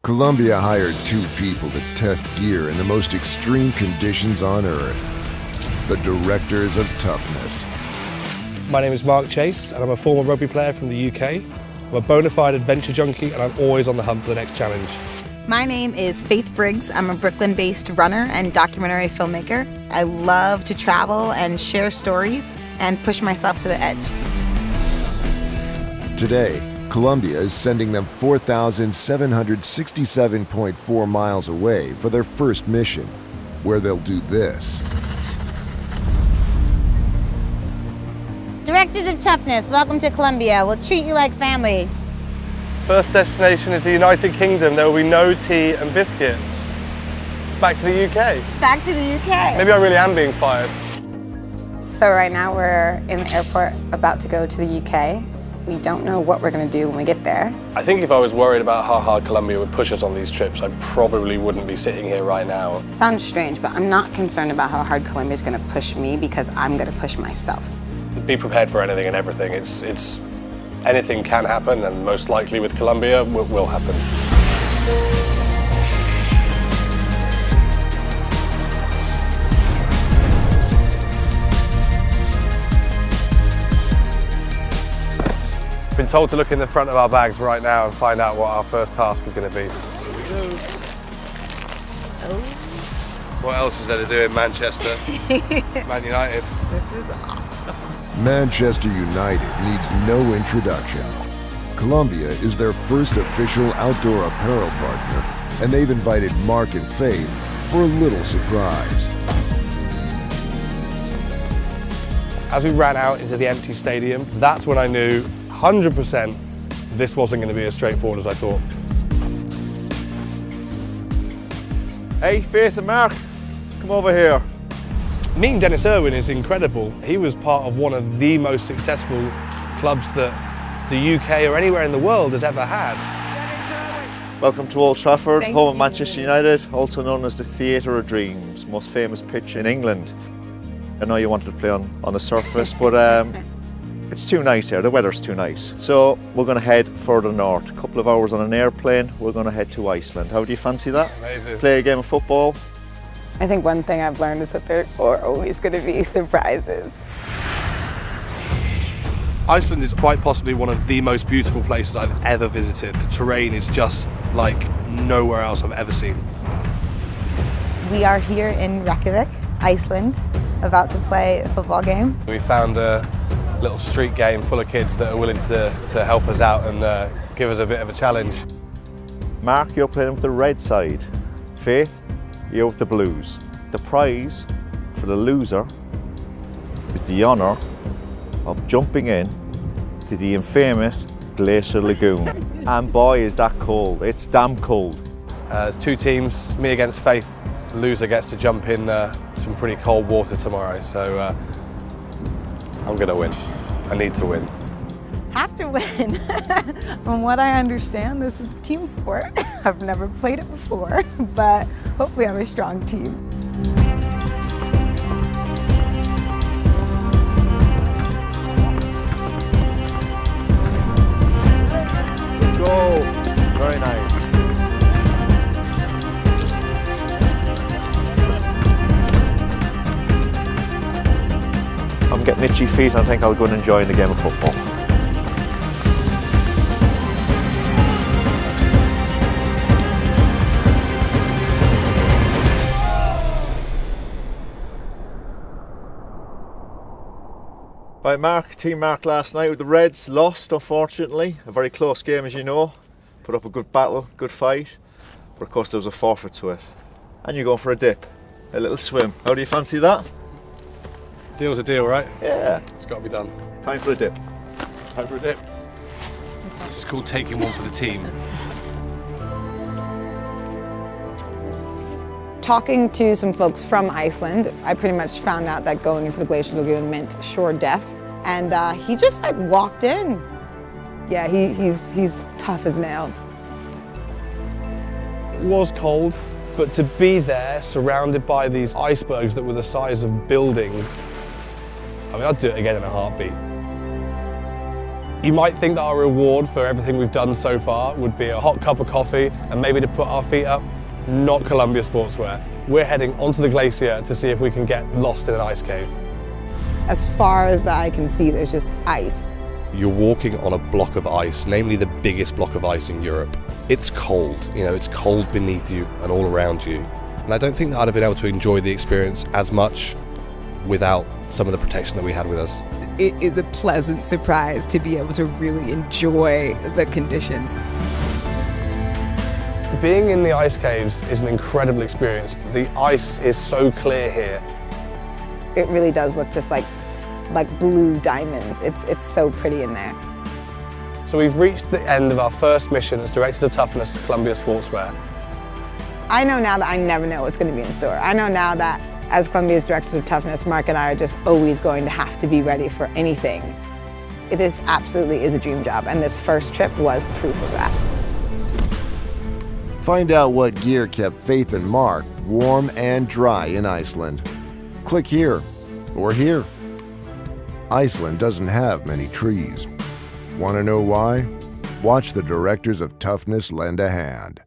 Columbia hired 2 people to test gear in the most extreme conditions on Earth. The Directors of Toughness. My name is Mark Chase and I'm a former rugby player from the UK. I'm a bona fide adventure junkie and I'm always on the hunt for the next challenge. My name is Faith Briggs. I'm a Brooklyn-based runner and documentary filmmaker. I love to travel and share stories and push myself to the edge. Today, Columbia is sending them 4,767.4 miles away for their first mission, where they'll do this. Directors of Toughness, welcome to Columbia. We'll treat you like family. First destination is the United Kingdom. There will be no tea and biscuits. Back to the UK. Back to the UK. Maybe I really am being fired. So right now we're in the airport about to go to the UK. We don't know what we're going to do when we get there. I think if I was worried about how hard Columbia would push us on these trips, I probably wouldn't be sitting here right now. Sounds strange, but I'm not concerned about how hard Columbia is going to push me because I'm going to push myself. Be prepared for anything and everything. It's anything can happen, and most likely with Columbia will happen. Been told to look in the front of our bags right now and find out what our first task is going to be. Here we go. Oh. What else is there to do in Manchester? Man United. This is awesome. Manchester United needs no introduction. Columbia is their first official outdoor apparel partner, and they've invited Mark and Faith for a little surprise. As we ran out into the empty stadium, that's when I knew 100% this wasn't going to be as straightforward as I thought. Hey, Faith and Mark, come over here. Meeting Dennis Irwin is incredible. He was part of one of the most successful clubs that the UK or anywhere in the world has ever had. Welcome to Old Trafford, home of Manchester United, also known as the Theatre of Dreams, most famous pitch in England. I know you wanted to play on the surface, but it's too nice here, the weather's too nice. So we're going to head further north, a couple of hours on an airplane, we're going to head to Iceland. How do you fancy that? Amazing. Play a game of football. I think one thing I've learned is that there are always going to be surprises. Iceland is quite possibly one of the most beautiful places I've ever visited. The terrain is just like nowhere else I've ever seen. We are here in Reykjavik, Iceland, about to play a football game. We found a little street game full of kids that are willing to help us out and give us a bit of a challenge. Mark, you're playing with the red side. Faith, you're with the blues. The prize for the loser is the honour of jumping in to the infamous Glacier Lagoon. And boy, is that cold. It's damn cold. There's 2 teams, me against Faith. The loser gets to jump in some pretty cold water tomorrow, so I'm going to win. I need to win. Have to win. From what I understand, this is a team sport. I've never played it before, but hopefully I'm a strong team. Go! Very nice. I'm getting itchy feet and I think I'll go and enjoy the game of football. Right, Mark, Team Mark last night with the Reds lost, unfortunately. A very close game, as you know. Put up a good battle, good fight. But of course there was a forfeit to it. And you're going for a dip, a little swim. How do you fancy that? Deal's a deal, right? Yeah. It's got to be done. Time for a dip. Time for a dip. This is called taking one for the team. Talking to some folks from Iceland, I pretty much found out that going into the Glacier Lagoon meant sure death. And he just like walked in. Yeah, he's tough as nails. It was cold, but to be there surrounded by these icebergs that were the size of buildings, I mean, I'd do it again in a heartbeat. You might think that our reward for everything we've done so far would be a hot cup of coffee and maybe to put our feet up. Not Columbia Sportswear. We're heading onto the glacier to see if we can get lost in an ice cave. As far as the eye can see, there's just ice. You're walking on a block of ice, namely the biggest block of ice in Europe. It's cold, it's cold beneath you and all around you. And I don't think that I'd have been able to enjoy the experience as much without some of the protection that we had with us. It is a pleasant surprise to be able to really enjoy the conditions. Being in the ice caves is an incredible experience. The ice is so clear here. It really does look just like blue diamonds. It's so pretty in there. So we've reached the end of our first mission as Directors of Toughness at Columbia Sportswear. I know now that I never know what's going to be in store. I know now that as Columbia's Directors of Toughness, Mark and I are just always going to have to be ready for anything. This absolutely is a dream job, and this first trip was proof of that. Find out what gear kept Faith and Mark warm and dry in Iceland. Click here or here. Iceland doesn't have many trees. Want to know why? Watch the Directors of Toughness lend a hand.